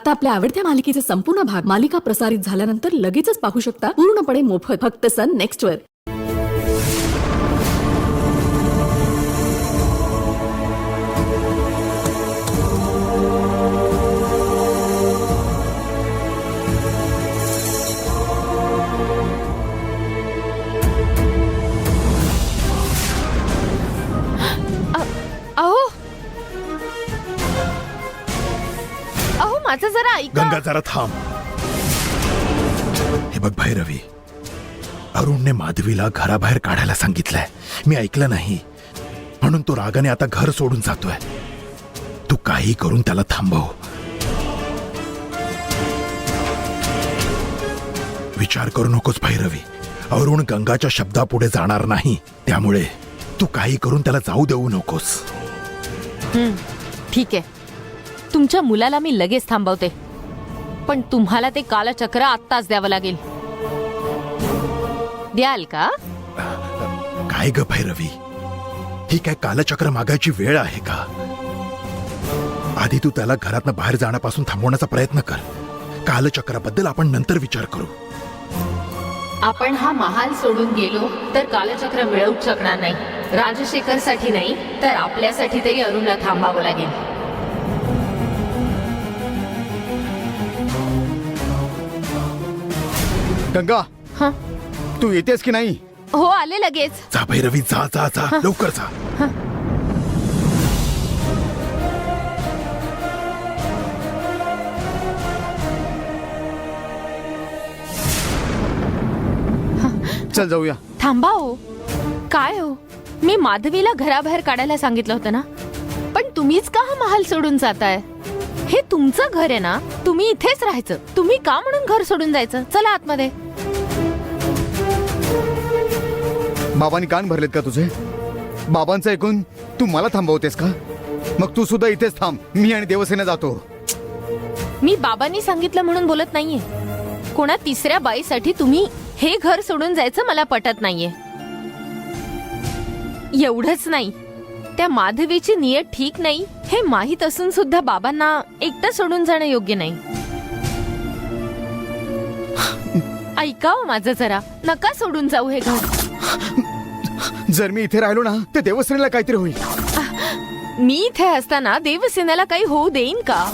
आता आपल्या आवडत्या मालिकेचे संपूर्ण भाग मालिका प्रसारित झाल्यानंतर लगेचच पाहू शकता पूर्णपणे मोफत फक्त सन नेक्स्ट वर. माझं जरा ऐका. गंगा जरा थांब. हे बघ भैरवी, अरुणने माधवीला घराबाहेर काढायला सांगितलंय. मी ऐकलं नाही म्हणून तो रागाने आता घर सोडून जातोय. तू काही करून त्याला थांबव. विचार करू नकोस भैरवी. अरुण गंगाच्या शब्दापुढे जाणार नाही. त्यामुळे तू काही करून त्याला जाऊ देऊ नकोस. ठीक आहे, तुमच्या मुलाला मी लगेच थांबवते, पण तुम्हाला ते कालचक्र आत्ताच द्यावं लागेल. द्याल का? काय ग भैरवी, ही काय कालचक्र मागायची वेळ आहे का? आधी तू त्याला घरातनं बाहेर जाण्यापासून थांबवण्याचा प्रयत्न कर. कालचक्राबद्दल आपण नंतर विचार करू. आपण हा महाल सोडून गेलो तर कालचक्र मिळवूच शकणार नाही. राजशेखर साठी नाही तर आपल्यासाठी तरी अरुणला थांबावं लागेल. गंगा, तू येतेस की नाही? हो, आले लगेच. जा भैरवी, जा जा जा, लवकर जा. चल जाऊया. थांबा हो. काय हो, मी माधवीला घराबाहेर काढायला सांगितलं होतं ना, पण तुम्हीच का हा महाल सोडून जाताय? हे तुमचं घर आहे ना, तुम्ही इथेच राहायचं. तुम्ही का म्हणून घर सोडून जायचं? चला आतमध्ये. बाबांनी कान भरलेत का तुझे? बाबांचं ऐकून तू मला थांबवतेस का? मग तू सुद्धा इथेच थांब. मी आणि देवसेना जातो. मी बाबांनी सांगितलं म्हणून बोलत नाहीये. कोणा तिसऱ्या बाईसाठी तुम्ही हे घर सोडून जायचं मला पटत नाहीये. एवढंच नाही, त्या माधवीची नियत ठीक नाही हे माहीत असून सुद्धा बाबांना एकटं सोडून जाणं योग्य नाही. ऐकावं माझं जरा, नका सोडून जाऊ हे घर. जर मी इथे राहिलो ना तर देवसेनेला काहीतरी होईल. मी इथे असताना देवसेनेला काही होऊ देईन का?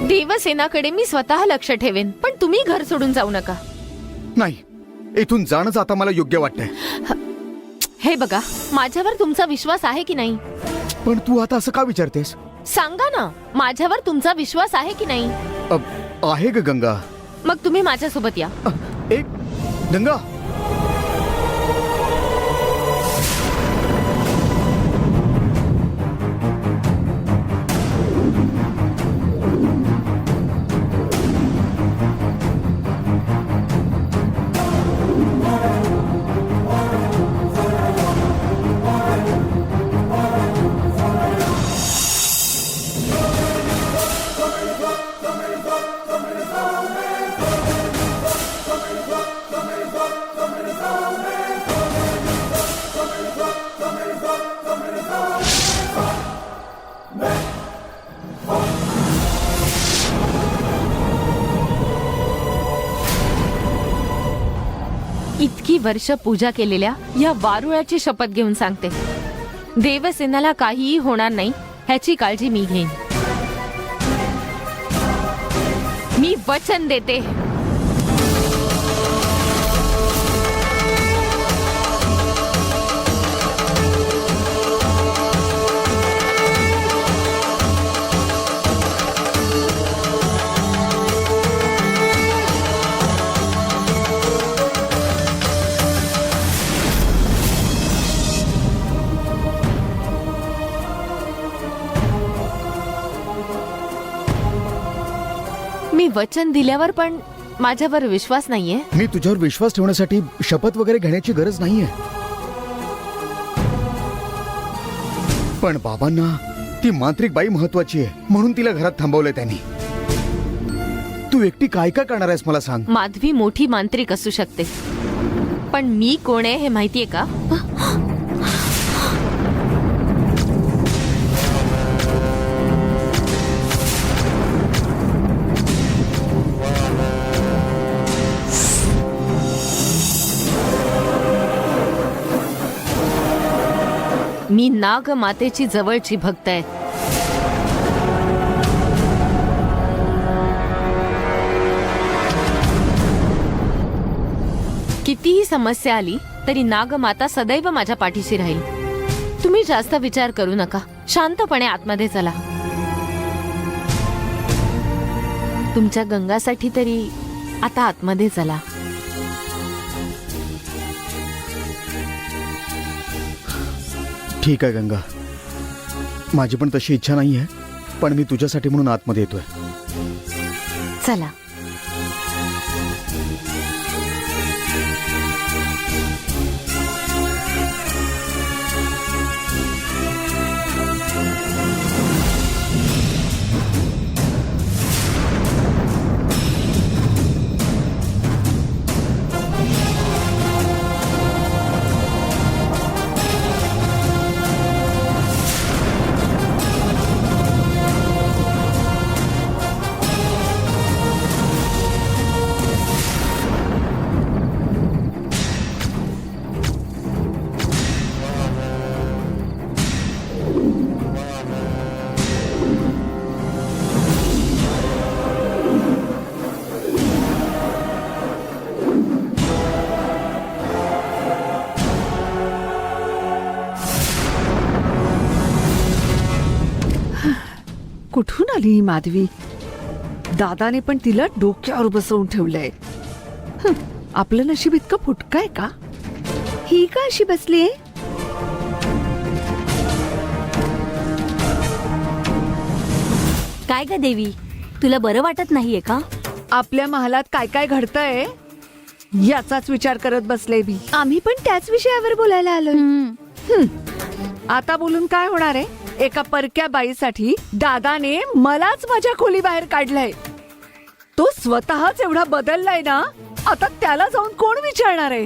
देवसेनाकडे मी स्वतः लक्ष ठेवेन, पण तुम्ही घर सोडून जाऊ नका. नाही, इथून जाणंच आता मला योग्य वाटतंय. हे बघा, माझ्यावर तुमचा विश्वास आहे की नाही? पण तू आता असं का विचारतेस? सांगा ना, माझ्यावर तुमचा विश्वास आहे की नाही? आहे ग गंगा. मग तुम्ही माझ्यासोबत या. एक गंगा, इतकी वर्ष पूजा केलेल्या या वारुळाची शपथ घेऊन सांगते, देवसेनाला काहीही होणार नाही ह्याची काळजी मी घेईन. मी वचन देते. मी वचन दिल्यावर पण माझ्यावर विश्वास नाहीये. मी तुझ्यावर विश्वास ठेवण्यासाठी शपथ वगैरे घेण्याची गरज नाहीये. पण बाबांना ती मांत्रिक बाई महत्वाची आहे म्हणून तिला घरात थांबवलंय त्यांनी. तू एकटी काय काय करणार आहेस मला सांग. माधवी मोठी मांत्रिक असू शकते, पण मी कोण आहे हे माहितीये का? मी नाग मातेची जवळची भक्त आहे. कितीही समस्या आली तरी नागमाता सदैव माझ्या पाठीशी राहील. तुम्ही जास्त विचार करू नका, शांतपणे आतमध्ये चला. तुमच्या गंगासाठी तरी आता आतमध्ये चला. ठीक आहे गंगा, माझी पण तशी इच्छा नाही आहे, पण मी तुझ्यासाठी म्हणून आतमध्ये येतोय. चला. कुठून आली ही माधवी? दादाने पण तिला डोक्यावर बसवून ठेवलंय. आपलं नशीब इतकं फुटकं आहे का? ही का अशी बसलीये? काय ग देवी, तुला बरं वाटत नाहीये का? आपल्या महालात काय काय घडतंय याचाच विचार करत बसले मी. आम्ही पण त्याच विषयावर बोलायला आलोय. आता बोलून काय होणार आहे? एका परक्या बाईसाठी दादाने मलाच माझ्या खोली बाहेर काढलंय. तो स्वतःच एवढा बदललाय ना, आता त्याला जाऊन कोण विचारणार आहे?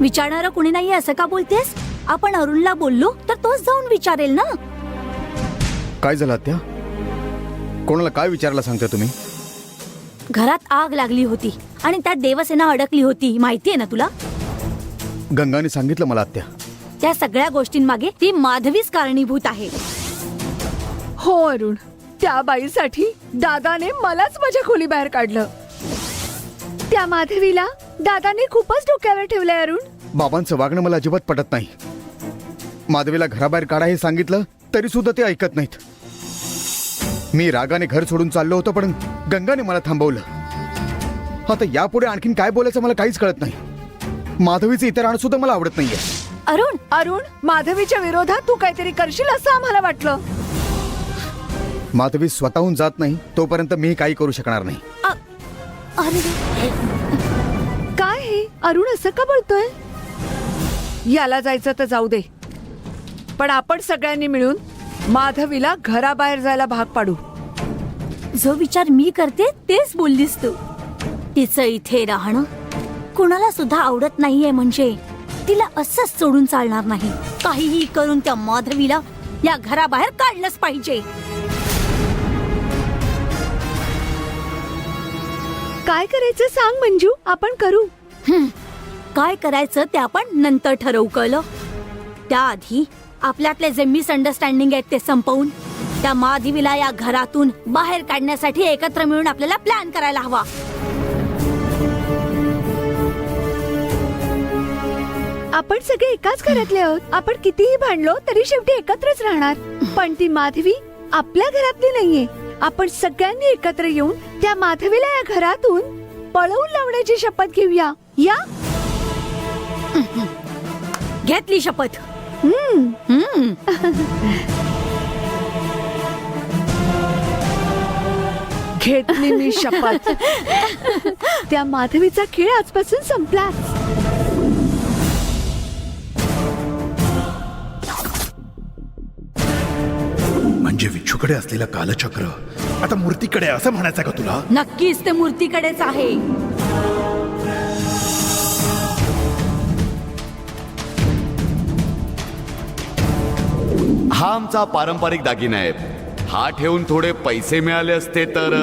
विचारणारं कुणी नाहीये असं का बोलतेस? आपण अरुणला बोललो तर तोच जाऊन विचारेल ना. काय झालं आत्या? कोणाला काय विचारायला सांगता तुम्ही? घरात आग लागली होती आणि त्यात देवसेना अडकली होती, माहितीये ना तुला? गंगाने सांगितलं मला आत्या. त्या सगळ्या गोष्टींमागे ती माधवीच कारणीभूत आहे. हो अरुण, त्या बाईसाठी दादाने मलाच माझ्या खोली बाहेर काढलं. त्या माधवीला दादाने खूपच डोक्यावर ठेवलंय अरुण. बाबांचं वागणं मला अजिबात पटत नाही. माधवीला घराबाहेर काढा हे सांगितलं तरी सुद्धा ते ऐकत नाहीत. मी रागाने घर सोडून चाललो होतो, पण गंगाने मला थांबवलं. आता यापुढे आणखीन काय बोलायचं मला काहीच कळत नाही. माधवीचे इतर राहणं सुद्धा मला आवडत नाहीये. अरुण, माधवीच्या विरोधात तू काहीतरी करशील असं आम्हाला वाटलं. माधवी स्वतःहून जात नाही तोपर्यंत मी काही करू शकणार नाही. अरे काय हे अरुण असं का बोलतोय? याला जायचं तर जाऊ दे, पण आपण सगळ्यांनी मिळून माधवीला घराबाहेर जायला भाग पाडू. जो विचार मी करते तेच बोललीस तू. तिचं इथे राहणं कुणाला सुद्धा आवडत नाहीये, म्हणजे तिला असंच सोडून चालणार नाही. काहीही करून त्या माधवीला या घराबाहेर काढलंच पाहिजे. काय करायचं सांग मंजू, आपण करू. काय करायचं ते आपण नंतर ठरवू, कळलं? त्याआधी आपल्यातले जे मिसअंडरस्टँडिंग आहेत ते संपवून त्या माधवीला या घरातून बाहेर काढण्यासाठी एकत्र मिळून आपल्याला प्लॅन करायला हवा. आपण सगळे एकाच घरातले आहोत. आपण कितीही भांडलो तरी शेवटी एकत्रच राहणार. पण ती माधवी आपल्या घरातली नाहीये. आपण सगळ्यांनी एकत्र येऊन त्या माधवीला या घरातून पळवून लावण्याची शपथ घेऊया. या घेतली शपथ. घेतली मी शपथ. त्या माधवीचा खेळ आजपासून संपला. म्हणजे विच्छूकडे असलेलं कालचक्र आता मूर्तीकडे असं म्हणायचं का तुला? नक्कीच ते मूर्तीकडेच आहे. हा आमचा पारंपरिक दागिना आहे. हा ठेवून थोडे पैसे मिळाले असते तर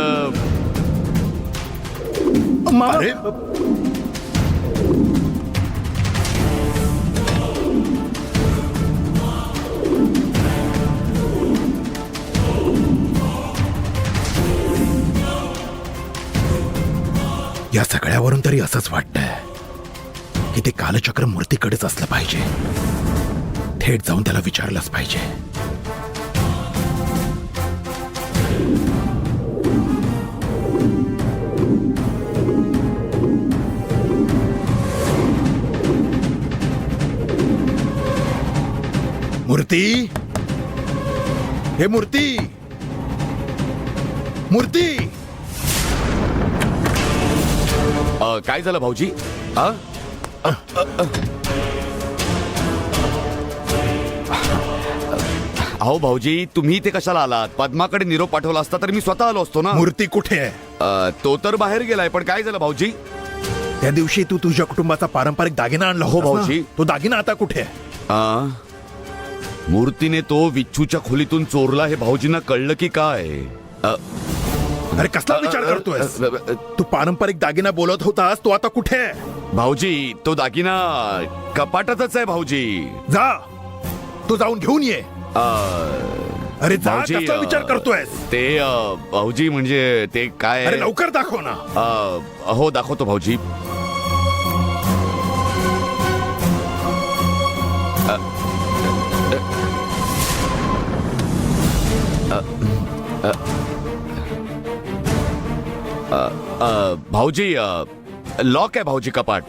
अरे या सगळ्यावरून तरी असंच वाटतंय की ते कालचक्र मूर्तीकडेच असलं पाहिजे. थेट जाऊन त्याला विचारलंच पाहिजे. मूर्ती, हे मूर्ती, मूर्ती. काय झालं भाऊजी? अहो भाऊजी, तुम्ही इथे कशाला आलात? पद्माकडे निरोप पाठवला असता तर मी स्वतः आलो असतो ना. मूर्ती कुठे आहे? तो तर बाहेर गेलाय, पण काय झालं भाऊजी? त्या दिवशी तू तुझ्या कुटुंबाचा पारंपरिक दागिना आणला हो, होतास ना? भाऊजी. तो दागिना आता कुठे आहे? मूर्तीने तो विच्छूच्या खोलीतून चोरला हे भाऊजींना कळलं की काय? अरे कसला विचार करतोय? तू पारंपरिक दागिना बोलत होतास, तो आता कुठे आहे? भाऊजी, तो दागिना कपाटातच आहे भाऊजी. जा, तू जाऊन घेऊन ये. अरे जा, भाऊजी, कसला विचार करतोय? ते भाऊजी म्हणजे ते काय? अरे लवकर दाखव ना. हो दाखवतो भाऊजी. भाऊजी, लॉक आहे भाऊजी कपाट.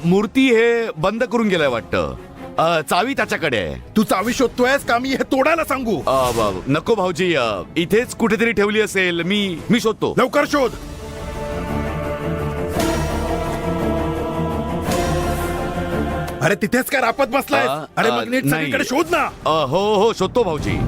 मूर्ती हे बंद करून गेलाय वाटतं. चावी त्याच्याकडे आहे. तू चावी शोधतोयस का मी हे तोडायला सांगू? नको भाऊजी, इथेच कुठेतरी ठेवली असेल. मी शोधतो. लवकर शोध. अरे तिथेच काय रापत बसलाय? अरे मग नीट नाही. सगळीकडे शोध ना. हो शोधतो भाऊजी.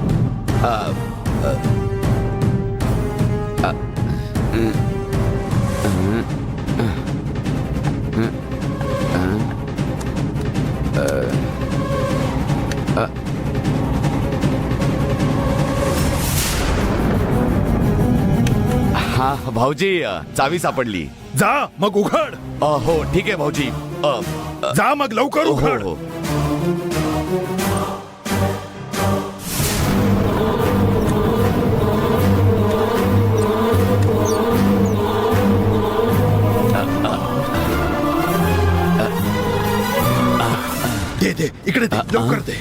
हा भाऊजी, चावी सापडली. जा मग उघड. हो ठीक आहे भाऊजी. जा मग लवकर हो उघड. हो. दे इकडे दे, लवकर दे.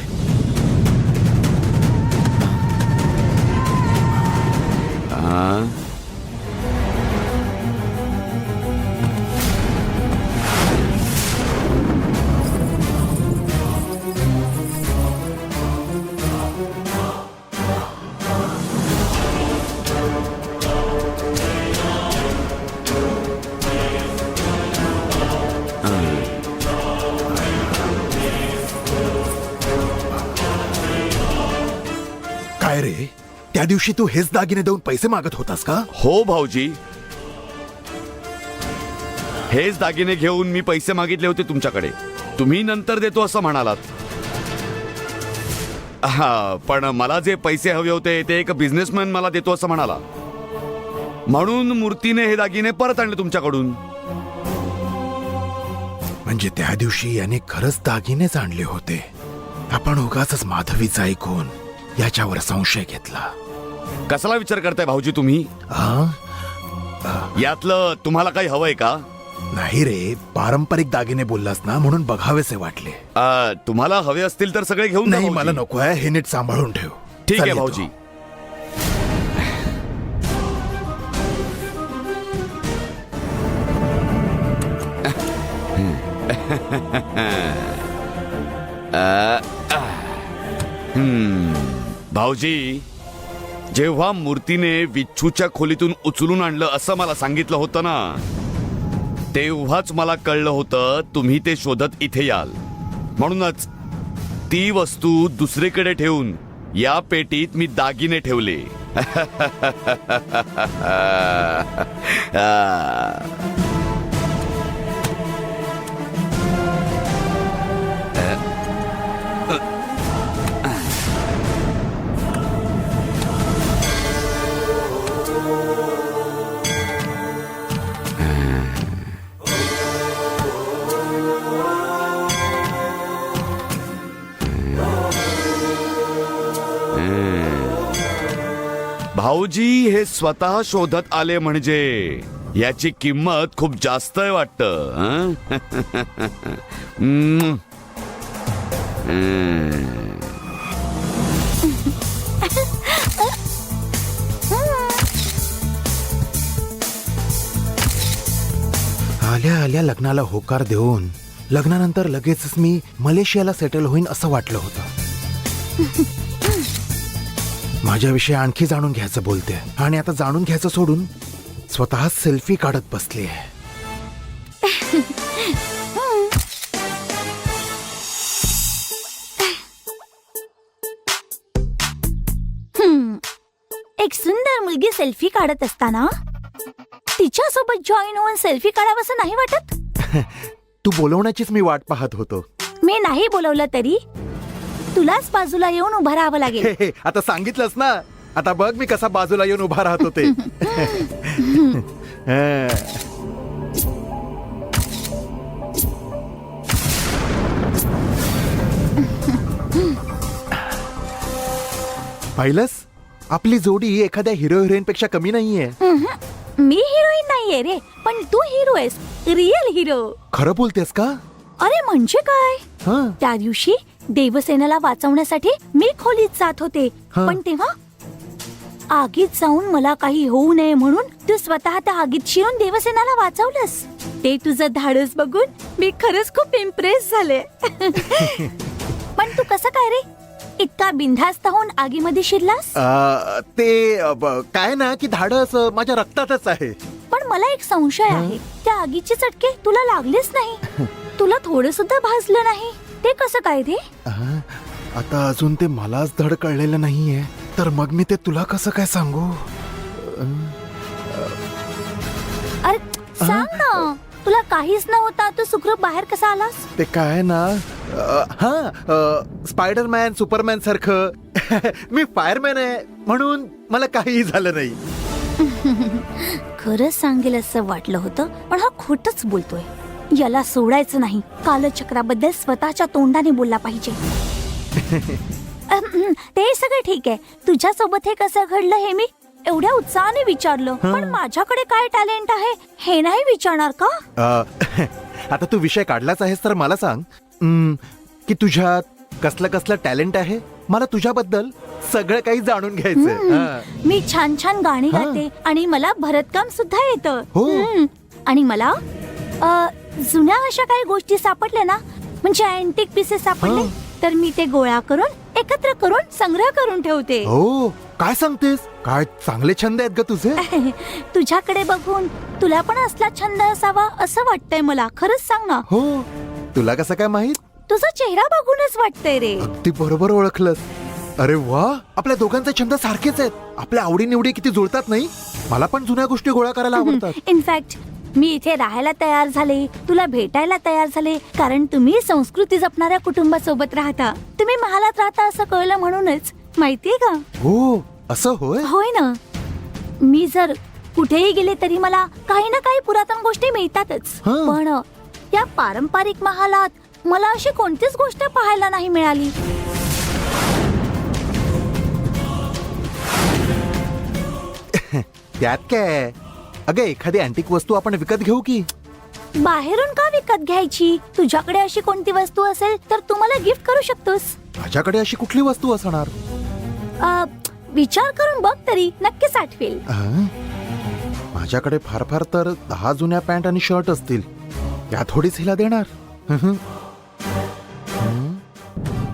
काय रे, त्या दिवशी तू हेच दागिने देऊन पैसे मागत होतास का? हो भाऊजी, हेच दागिने घेऊन मी पैसे मागितले होते तुमच्याकडे. तुम्ही नंतर देतो असं म्हणालात. पण मला जे पैसे हवे होते ते एक बिझनेसमॅन मला देतो असं म्हणाला. म्हणून मूर्तीने हे दागिने परत आणले तुमच्याकडून. म्हणजे त्या दिवशी याने खरंच दागिनेच आणले होते. आपण उगाचच माधवीचा ऐकून याच्यावर संशय घेतला. कसला विचार करताय भाऊजी तुम्ही? यातलं तुम्हाला काही हवंय का? नाही रे, पारंपरिक दागिने बोललास ना म्हणून बघावेसे वाटले. तुम्हाला हवे असतील तर सगळे घेऊन जा नाही, भाऊजी. मला नको आहे. हे नीट सांभाळून ठेव. ठीक चल आहे येतो. भाऊजी. भाऊजी, जेव्हा मूर्तीने विच्छूच्या खोलीतून उचलून आणलं असं मला सांगितलं होतं ना, तेव्हाच मला कळलं होतं तुम्ही ते शोधत इथे याल. म्हणूनच ती वस्तू दुसरीकडे ठेवून या पेटीत मी दागिने ठेवले. भाऊजी हे स्वतः शोधत आले म्हणजे याची किंमत खूप जास्त आहे वाटतं हं? हम्म. आल्या आल्या लग्नाला होकार देऊन लग्नानंतर लगेचच मी मलेशियाला सेटल होईन असं वाटलं होतं. माझ्याविषयी आणखी जाणून घ्यायचं बोलते आणि आता जाणून घ्यायचं सोडून स्वतः सेल्फी काढत बसली आहे. एक सुंदर मुलगी सेल्फी काढत असताना तिच्यासोबत जॉईन होऊन सेल्फी काढावंसं नाही वाटत? तू बोलवण्याचीच मी वाट पाहत होतो. मी नाही बोलवलं तरी तुलाच बाजूला येऊन उभं राहावं लागेल. हे, आता सांगितलंस ना. आता बघ मी कसा बाजूला येऊन उभा राहत होते. पाहिलंस, आपली जोडी एखाद्या हिरो हिरोईन पेक्षा कमी नाहीये. मी हिरोईन नाहीये रे, पण तू हिरो आहेस, रिअल हिरो. खरं बोलतेस का? अरे म्हणजे काय, हं. त्या दिवशी देवसेनेला वाचवण्यासाठी मी खोलीत जात होते, हं. पण तेव्हा आगीत जाऊन मला काही होऊ नये म्हणून तू स्वतः त्या आगीत शिरून देवसेनाला वाचवलंस. ते तुझं धाडस बघून मी खरंच खूप इम्प्रेस झाले. पण तू कसं काय रे इतका बिनधास्त होऊन आगीमध्ये शिरलास? काय ना की धाडस माझ्या रक्तातच आहे. पण मला एक संशय आहे, त्या आगीचे चटके तुला लागलेच नाही, तुला थोडं सुद्धा भाजलं नाही, ते कसं काय रे? आता अजून ते मलाच धड कळलेलं नाहीये, तर मग मी ते तुला कसं काय सांगू? अरे सांग ना, तुला काहीच नव्हता, तू सुखरूप बाहेर कसा आलास? ते काय ना, स्पायडरमॅन सुपरमॅन सारखं मी फायरमॅन आहे म्हणून मला काहीही झालं नाही. खरंच सांगेल असं वाटलं होतं, पण हा खोटच बोलतोय. याला सोडायचं नाही, कालचक्राबद्दल स्वतःच्या तोंडाने बोलला पाहिजे. ते सगळं ठीक आहे, तुझ्यासोबत हे कसं घडलं हे मी एवढ्या उत्साहाने विचारलं, पण माझ्याकडे काय टॅलेंट आहे हे नाही विचारणार का? आता तू विषय काढलाच आहेस तर मला सांग की तुझ्यात कसलं कसलं टॅलेंट आहे. मला तुझ्याबद्दल सगळं काही जाणून घ्यायचंय. मी छान छान गाणी गाते आणि मला भरतकाम सुद्धा येतं. हो. आणि मला जुन्या अशा काही गोष्टी सापडल्या ना, म्हणजे अँटिक पीसेस सापडले, तर मी ते गोळा करून एकत्र करून संग्रह करून ठेवते. हो, काय सांगतेस? काय चांगले छंद आहेत ग तुझे. तुझ्याकडे बघून तुला पण असला छंद असावा असं वाटतंय मला. खरंच सांग ना. हो, तुला कसं काय माहित? तुझा चेहरा बघूनच वाटतंय रे. अगदी बरोबर ओळखलंस. अरे वा, आपल्या दोघांचे छंद सारखेच आहेत. आपल्या आवडीनिवडी किती जुळतात नाही. मला पण जुन्या गोष्टी गोळा करायला आवडतात. इनफॅक्ट मी इथे राहायला तयार झाले, तुला भेटायला तयार झाले, कारण तुम्ही संस्कृती जपणाऱ्या कुटुंबासोबत राहता. तुम्ही महालात राहता असं कळलं म्हणूनच. माहितीये का? हो, असं होय. होय ना. मी जर कुठेही गेले तरी मला काही ना काही पुरातन गोष्टी मिळतातच. हं. पण या पारंपरिक महालात मला अशी कोणतीच गोष्ट पाहायला नाही मिळाली. त्यात काय? अगं, एखादी अँटिक वस्तू आपण विकत घेऊ की? बाहेरून का विकत घ्यायची? तुझ्याकडे अशी कोणती वस्तू असेल तर तू मला गिफ्ट करू शकतोस. माझ्याकडे अशी कुठली वस्तू असणार? विचार करून बघ तरी, नक्कीच आठवेल. माझ्याकडे फार फार तर 10 जुन्या पॅन्ट आणि शर्ट असतील. या थोडीच हिला देणार.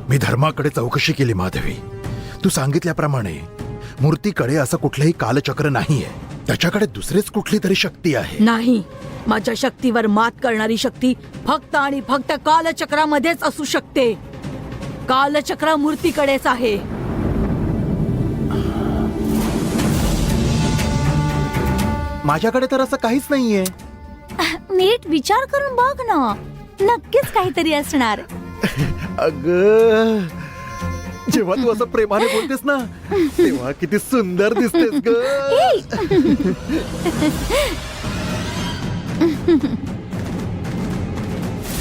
मी धर्माकडे चौकशी केली माधवी. तू सांगितल्याप्रमाणे मूर्तीकडे असं कुठलंही कालचक्र नाहीये. त्याच्याकडे दुसरीच कुठली तरी शक्ती आहे. नाही, माझ्या शक्तीवर मात करणारी शक्ती फक्त आणि फक्त कालचक्रामध्येच असू शकते. कालचक्र मूर्तीकडेच आहे. माझ्याकडे तर असं काहीच नाहीये. नीट विचार करून बघ ना, नक्कीच काहीतरी असणार. अग, जेव्हा तू असं प्रेमाने बोलतेस ना, तेव्हा किती सुंदर दिसतेस ग.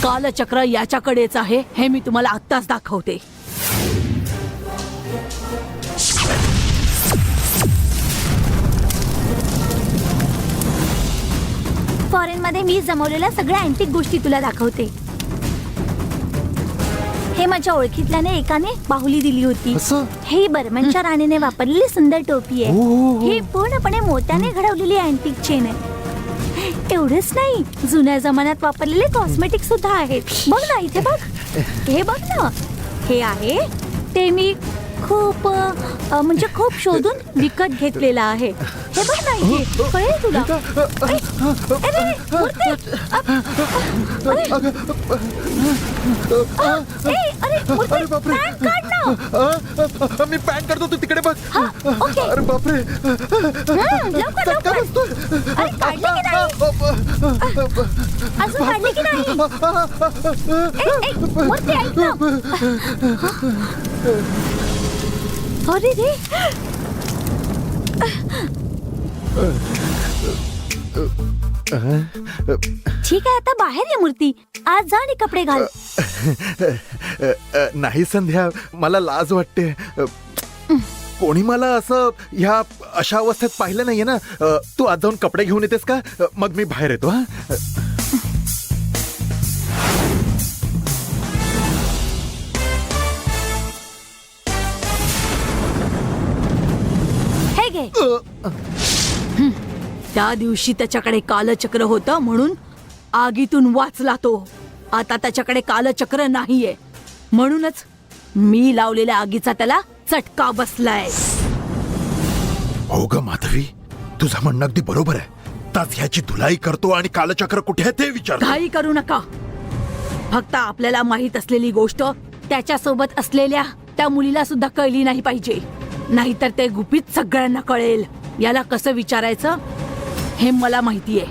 कालचक्र याच्याकडेच आहे हे मी तुम्हाला आत्ताच दाखवते. फॉरेन मध्ये मी जमवलेल्या सगळ्या अँटिक गोष्टी तुला दाखवते. हे माझ्या ओळखीतल्याने एकाने बाहुली दिली होती. असं? ही बर्मनच्या राणीने वापरलेली सुंदर टोपी आहे. ही पूर्णपणे मोत्याने घडवलेली अँटिक चेन आहे. एवढंच नाही, जुन्या जमान्यात वापरलेले कॉस्मेटिक सुद्धा आहेत. बघ ना, इथे बघ, हे बघ ना, हे आहे ते मी खूप म्हणजे खूप शोधून विकत घेतलेलं आहे. हे बघ ना, इथे कळेल तुला. अरे, मूर्ती! अरे बापरे, पॅन्ट काढ ना. मी पॅन्ट काढतो, तू तिकडे बघ. हा, ओके. अरे बापरे, लवकर लवकर. अरे काढली की नाही? अजून काढली की नाही? मूर्ती ऐक ना. अरे रे, ठीक आहे, आता बाहेर ये मूर्ती. आज जा आणि कपडे घाल. नाही संध्या, मला लाज वाटते. कोणी मला असं ह्या अशा अवस्थेत पाहिलं नाहीये ना. तू आज जाऊन कपडे घेऊन येतेस का? मग मी बाहेर येतो. हा, हे घे. त्या दिवशी त्याच्याकडे कालचक्र होतं म्हणून आगीतून वाचला तो. आता त्याच्याकडे कालचक्र नाहीये म्हणूनच मी लावलेल्या आगीचा त्याला चटका बसलाय. हो ग माधवी, तुझं म्हणणं अगदी बरोबर आहे. ताच ह्याची धुलाई करतो आणि कालचक्र कुठे आहे ते विचारतो. घाई करू नका. फक्त आपल्याला माहित असलेली गोष्ट त्याच्यासोबत असलेल्या त्या मुलीला सुद्धा कळली नाही पाहिजे. नाहीतर ते गुपित सगळ्यांना कळेल. याला कसं विचारायचं हे मला माहितीये.